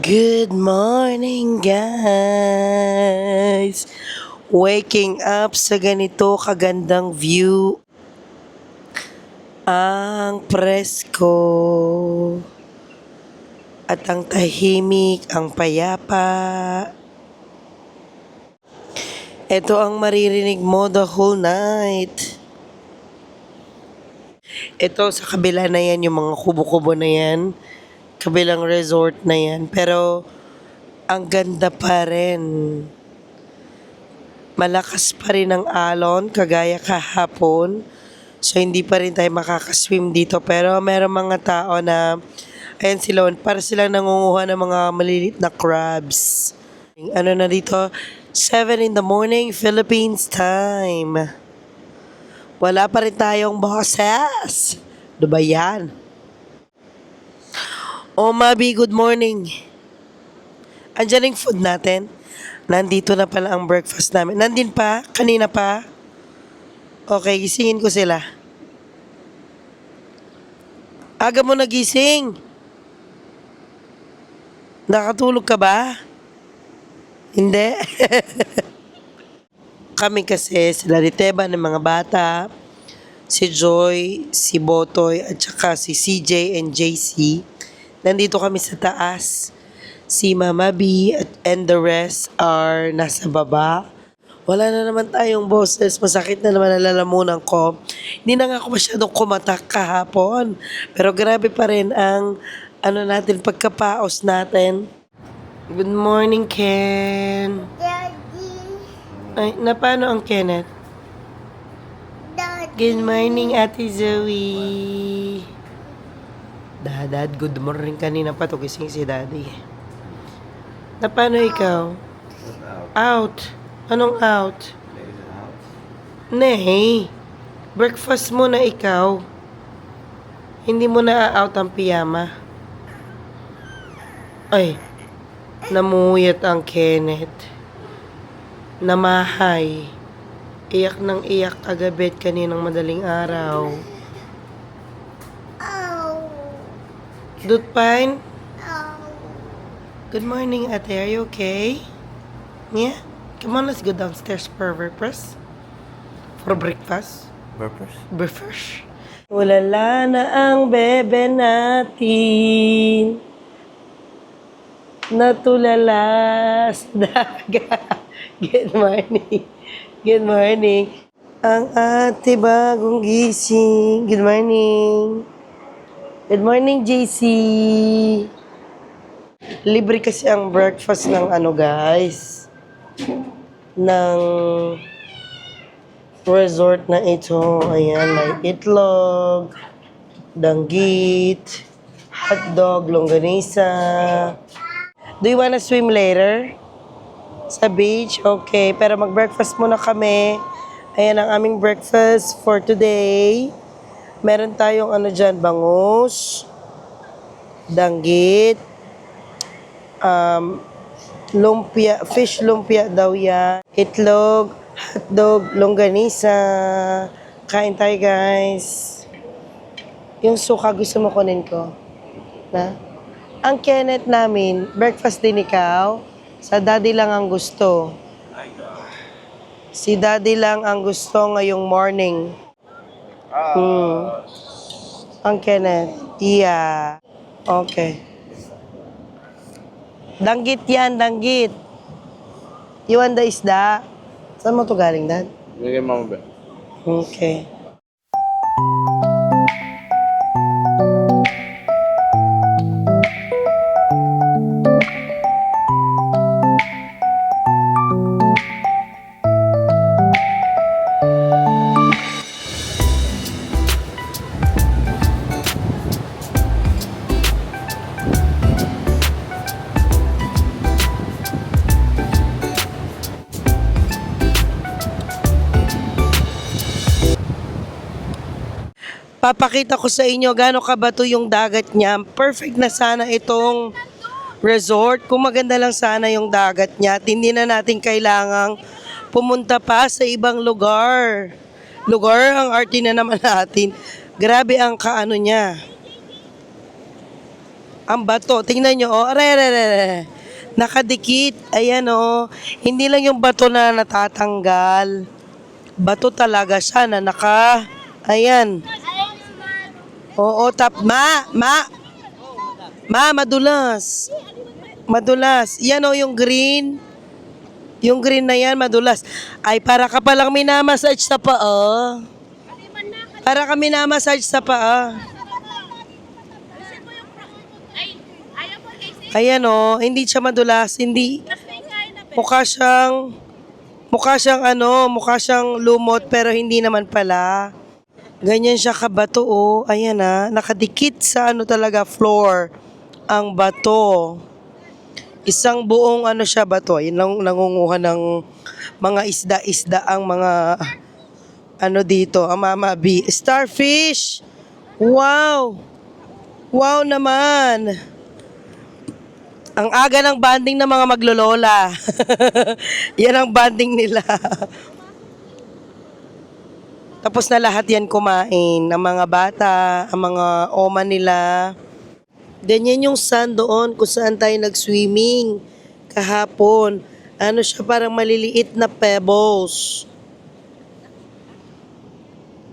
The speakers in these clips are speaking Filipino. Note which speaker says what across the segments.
Speaker 1: Good morning, guys! Waking up sa ganito kagandang view. Ang presko at ang tahimik, ang payapa. Ito ang maririnig mo the whole night. Ito sa kabila na yan, yung mga kubo-kubo na yan. Kabilang resort na yan. Pero ang ganda pa rin. Malakas pa rin ang alon kagaya kahapon. So hindi pa rin tayo makakaswim dito. Pero meron mga tao na ayan sila, para silang nangunguha ng mga malilit na crabs. Ano na dito? 7 in the morning, Philippines time. Wala pa rin tayong boses. Ano ba yan? Oh, Mabi, good morning. Andiyan yung food natin. Nandito na pala ang breakfast namin. Nandin pa? Kanina pa? Okay, gisingin ko sila. Aga mo nagising. Nakatulog ka ba? Hindi? Kami kasi sila Riteba ng mga bata, si Joy, si Botoy, at saka si CJ and JC. Nandito kami sa taas. Si Mama B and the rest are nasa baba. Wala na naman tayong boses. Masakit na naman ang lalamunan ko. Hindi na nga ako masyadong kumatak kahapon. Pero grabe pa rin ang natin, pagkapaos natin. Good morning, Ken.
Speaker 2: Daddy,
Speaker 1: Ay, na paano ang Kenneth?
Speaker 2: Daddy,
Speaker 1: Good morning, Ate Zoe. Dad, good morning. Kanina pa to gising si Daddy. Na paano ikaw? Out. Anong out? Nay, breakfast mo na ikaw. Hindi mo na out ang piyama. Ay, namuyat ang Kenneth. Namahay. Iyak ng iyak kagabi at kaninang madaling araw.
Speaker 2: oh,
Speaker 1: Dutpine,
Speaker 2: oh,
Speaker 1: good morning, ate. Are you okay? Yeah? Come on, let's go downstairs for breakfast. For breakfast. Breakfast. Ulala na ang bebe natin. Natulala sa dagat. Good morning. Good morning. Ang ate bagong gising. Good morning. Good morning, JC. Libre kasi ang breakfast ng guys. Ng resort na ito. Ayan, may itlog, danggit, hotdog, longganisa. Do you wanna swim later? Sa beach? Okay, pero mag-breakfast muna kami. Ayan ang aming breakfast for today. Meron tayong dyan, bangus, danggit, lumpia, fish lumpia daw yan, itlog, hotdog, longganisa. Kain tayo, guys. Yung suka gusto mo kunin ko? Na? Ang Kenneth namin, breakfast din ikaw. Sa daddy lang ang gusto. Si daddy lang ang gusto ngayong morning. Ang Kenneth. Yeah. Okay. Danggit yan, danggit. You want the isda? Saan mo to galing, Dad?
Speaker 3: Bigay mo ba?
Speaker 1: Okay. Papakita ko sa inyo gaano kabato yung dagat niya. Perfect na sana itong resort. Kung maganda lang sana yung dagat niya, at hindi na natin kailangang pumunta pa sa ibang lugar. Lugar, ang arte na naman natin. Grabe ang kaano niya. Ang bato, tingnan nyo, oh, are. Nakadikit, ayan, oh. Hindi lang yung bato na natatanggal. Bato talaga siya na ayan. Oo, madulas. Madulas. Yan, oh, yung green. Yung green na yan, madulas. Ay, para ka palang minamassage sa paa. Para ka minamassage sa paa. Ayan o, hindi siya madulas, hindi. Mukha siyang mukha siyang lumot pero hindi naman pala. Ganyan siya kabato o. Ayan nakadikit sa talaga floor ang bato. Isang buong siya bato. Yun lang nangunguha ng mga isda-isda ang mga dito, ang Mama B. Starfish! Wow! Wow naman! Ang aga ng banding ng mga maglolola. Yan ang banding nila. Tapos na lahat yan kumain. Ang mga bata, ang mga oma nila. Ganyan yung sand doon kung saan tayo nag-swimming kahapon. Siya parang maliliit na pebbles.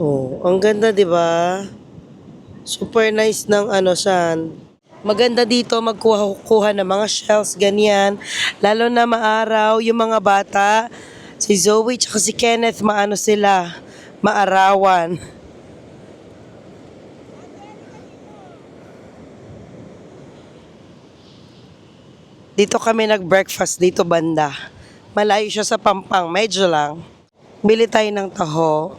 Speaker 1: Oh, ang ganda 'di ba? Super nice ng sand. Maganda dito magkuha ng mga shells, ganyan. Lalo na maaraw, yung mga bata, si Zoe tsaka si Kenneth, sila, maarawan. Dito kami nag-breakfast, dito banda. Malayo siya sa Pampang, medyo lang. Bili tayo ng taho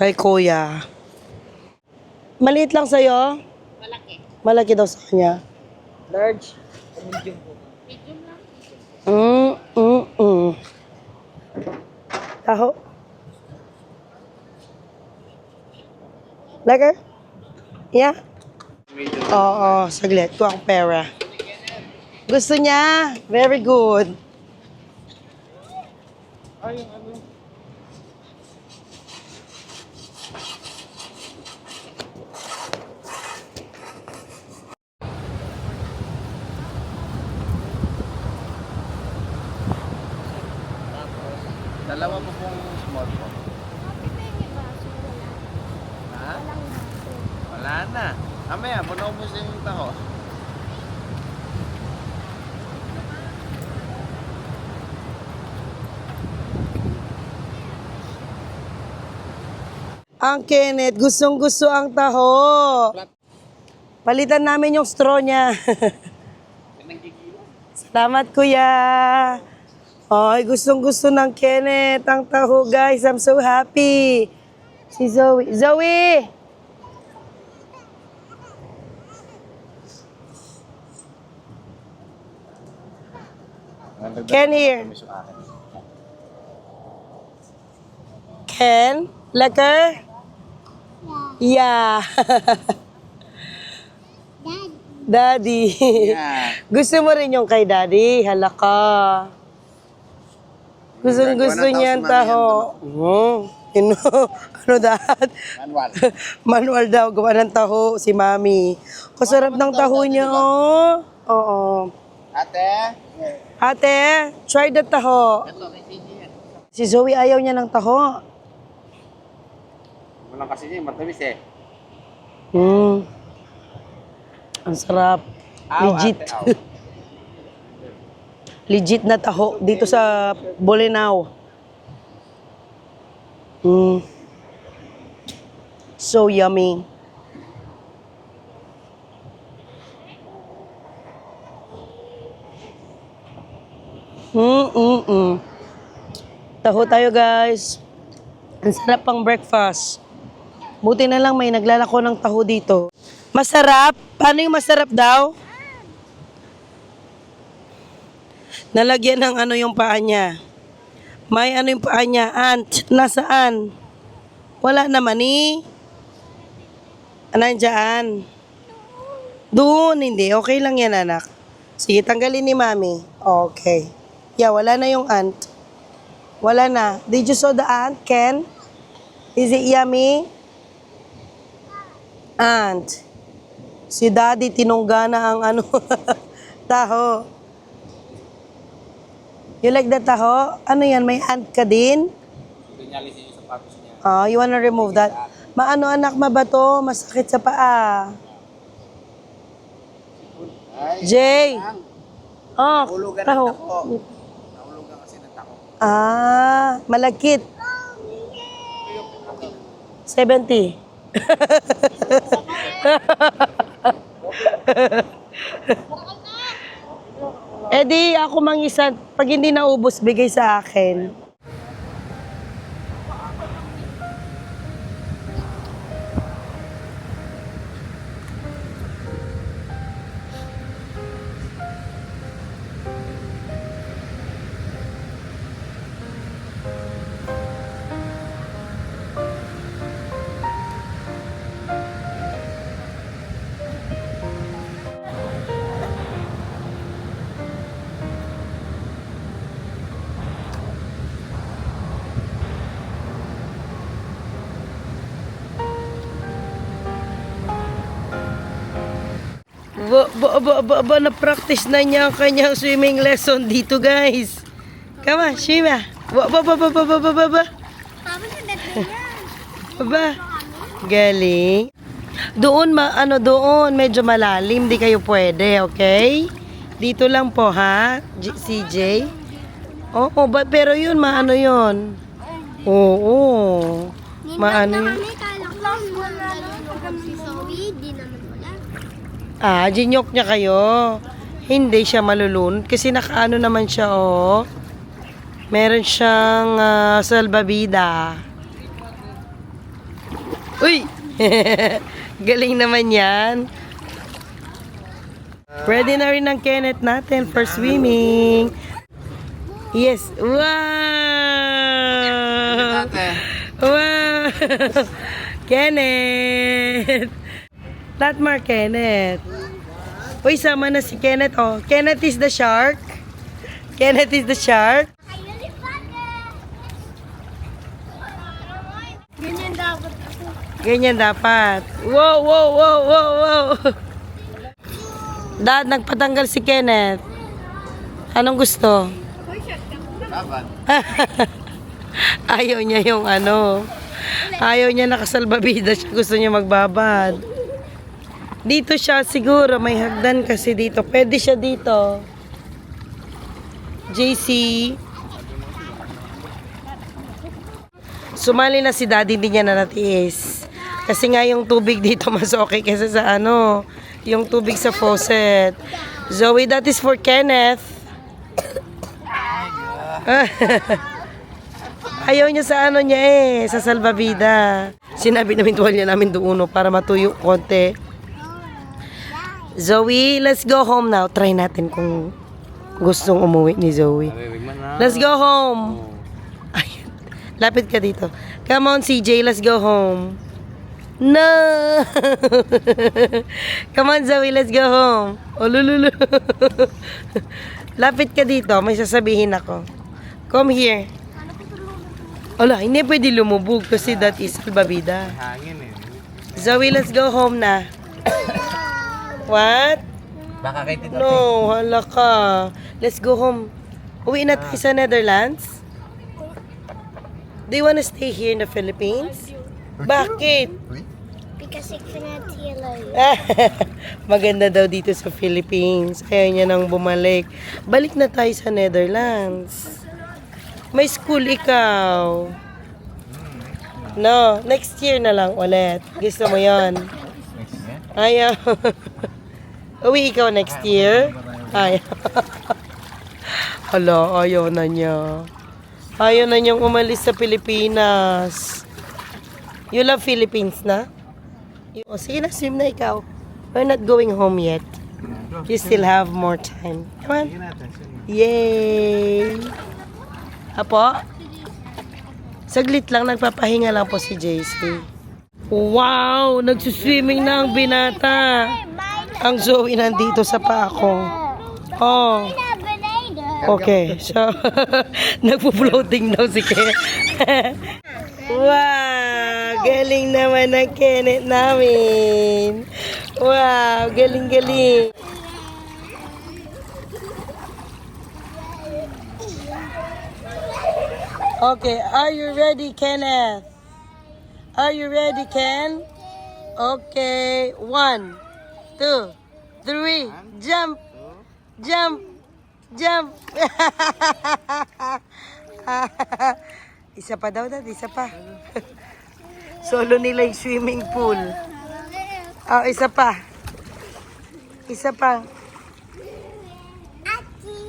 Speaker 1: kay kuya. Maliit lang sa'yo? Malaki daw sa kanya. Large? Medium po. Medium lang? Taho? Lager? Yeah? Oo, saglit. Ito ang pera. Gusto niya? Very good.
Speaker 3: Ay, dalawa po pong small po. Ha? Wala na. Amaya, maubos na yung taho.
Speaker 1: Ang Kenneth, gustong-gusto ang taho. Palitan namin yung straw niya. Salamat, kuya. Ay, gustong-gusto ng Kenneth ang taho, guys. I'm so happy. Si Zoe. Zoe! Ken here. Ken? Lekker? Yeah. Daddy.
Speaker 3: Yeah.
Speaker 1: Gusto mo rin yung kay Daddy? Halaka. Gusto niya ang taho. Ano dad?
Speaker 3: Manual.
Speaker 1: Manual daw, gawa ng taho si Mami. Kasarap ng taho niya, oh. Oo.
Speaker 3: Ate?
Speaker 1: Ate, try the taho. Si Zoe ayaw niya ng taho.
Speaker 3: Walang kasi niya, matamis eh.
Speaker 1: Ang sarap.
Speaker 3: Aw,
Speaker 1: Legit.
Speaker 3: ate, aw.
Speaker 1: Legit na taho dito sa Bolinao. So yummy. Taho tayo, guys. Ang sarap pang breakfast. Buti na lang may naglalako ng taho dito. Masarap? Paano yung masarap daw? Nalagyan ng yung paa niya. May yung paa niya. Ant. Nasaan? Wala naman eh. Nandyan. Doon, hindi. Okay lang yan, anak. Sige, tanggalin ni Mami. Okay. Yeah, wala na yung ant. Wala na. Did you saw the ant, Ken? Is it yummy? Ant. Si Daddy tinungga na ang ano, taho. You like the taho? Ano yan? May ant ka din?
Speaker 3: Pinyalis yung sapatos niya.
Speaker 1: Oh, you wanna remove that? Maano anak, mabato? Masakit sa paa. Jay! Oh,
Speaker 3: Nahulugan ng
Speaker 1: taho.
Speaker 3: tako. Nahulugan kasi ng tako.
Speaker 1: Ah, malagkit. 70. Eh di, ako mang isa, pag hindi naubos, bigay sa akin. Na-practice na niya ang kanyang swimming lesson dito, guys. Come on, swim ah. Ba.
Speaker 2: Tapos ang dati yan.
Speaker 1: Ba. Galing. Doon, doon, medyo malalim. Di kayo pwede, okay? Dito lang po, ha? CJ? Oo, pero yun, maano yun? Oo. Maano yun?
Speaker 2: Kami, kala ko nalulungkot si Zoe, di naman wala.
Speaker 1: Ah, ginyok niya kayo. Hindi siya malulunod kasi nakaano naman siya, oh. Meron siyang salbabida. Uy! Galing naman yan. Ready na rin ang Kenneth natin for swimming. Yes. Wow! Wow! Kenneth! Not more Kenneth. Uy, sama na si Kenneth. Oh, Kenneth is the shark. Kenneth is the shark.
Speaker 2: Ganyan dapat ako.
Speaker 1: Ganyan dapat. Wow, wow, wow, wow, wow. Dad, nagpatanggal si Kenneth. Anong gusto?
Speaker 3: Laban.
Speaker 1: Ayaw niya yung ano. Ayaw niya nakasalbabida siya. Gusto niya magbabad. Dito siya siguro. May hagdan kasi dito. Pwede siya dito. JC. Sumali na si Daddy, hindi niya na natiis. Kasi nga yung tubig dito mas okay kaysa sa ano. Yung tubig sa faucet. Zoe, that is for Kenneth. Ayaw niya sa ano niya sa salbabida. Sinabi namin tuwalya namin doon para matuyo konti. Zoe, let's go home now. Try natin kung gustong umuwi ni Zoe. Let's go home. Ay, lapit ka dito. Come on, CJ, let's go home. No! Come on, Zoe, let's go home. Oh, lululu. Lapit ka dito, may sasabihin ako. Come here. Ala, hindi pwede lumubog kasi that is salbabida.
Speaker 3: Hangin eh.
Speaker 1: Zoe, let's go home na. What?
Speaker 3: Baka kay Tito
Speaker 1: No, hala ka. Let's go home. Uwi na tayo sa Netherlands? Do you wanna stay here in the Philippines? Bakit?
Speaker 2: Because it's not yellow.
Speaker 1: Maganda daw dito sa Philippines. Ayaw niya nang bumalik. Balik na tayo sa Netherlands. May school ikaw. No, next year na lang ulit. Gusto mo yon? Ayaw. Uwi ikaw next year? Ayaw. Hala, ayaw na niya. Ayaw na niyang umalis sa Pilipinas. You love Philippines na? O, sige na, swim na ikaw. We're not going home yet. You still have more time. Come on. Yay! Apo? Saglit lang, nagpapahinga lang po si JC. Wow! Nagsuswimming na ang binata. Ang Zoe nandito sa paa ko. Oh. Okay, so nagpo-floating daw si Ken. Wow! Galing naman ng Kenneth namin. Wow, galing-galing. Okay, are you ready, Kenneth? Are you ready, Ken? Okay, 1, 2, 3, jump, jump, jump. Isa pa daw, Dad, isa pa. Solo nila yung swimming pool. Oh, isa pa. Isa pa.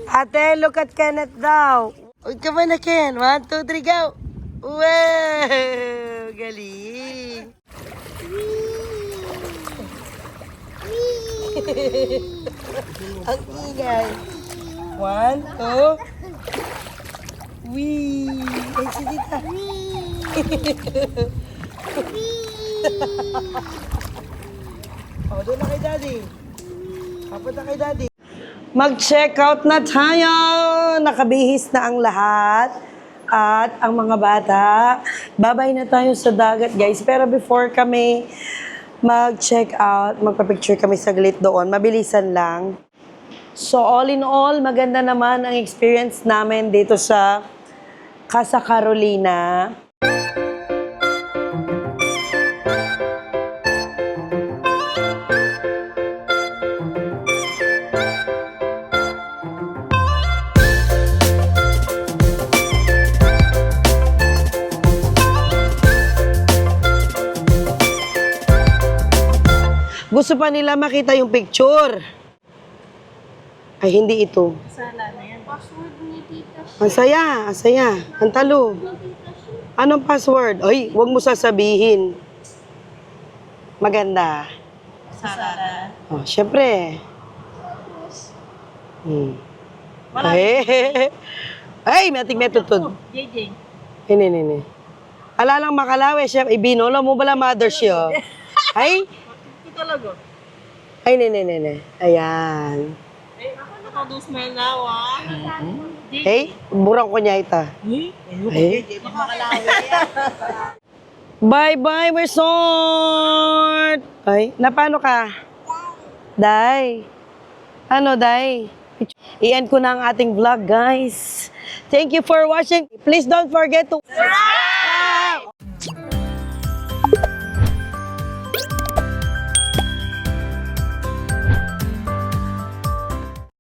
Speaker 1: Ate, look at Kenneth daw. Uy, come on na, Ken. 1, 2, 3, go. Wow! Galing. Ang ingay. 1, 2. Wee! Ay, si Tita. Oh, doon na kay Daddy. Papunta kay Daddy. Mag-check out na tayo. Nakabihis na ang lahat. At ang mga bata, babay na tayo sa dagat, guys. Pero before kami mag-check out, magpa-picture kami saglit doon. Mabilisan lang. So all in all, maganda naman ang experience namin dito sa Casa Carolina. Gusto pa nila makita yung picture. Ay, hindi ito.
Speaker 2: Password ni Tita.
Speaker 1: Ang saya, ang saya. Ang talo. Anong password? Ay, huwag mo sasabihin. Maganda.
Speaker 4: Sara.
Speaker 1: Oh, syempre. Ay, ay, mating metutod.
Speaker 4: JJ.
Speaker 1: Ini. Alalang makalawe, chef. Ibinolo mo bala mother siya. Ay,
Speaker 4: Ito talaga.
Speaker 1: ay, nene. Ayan.
Speaker 4: Eh, ako nakadusmel na, wa.
Speaker 1: Hey, burang ko niya ita. Ay.
Speaker 4: JJ, makalawi.
Speaker 1: Bye-bye, resort! Ay, napano ka? Day. Ano, Day? I-end ko na ang ating vlog, guys. Thank you for watching. Please don't forget to...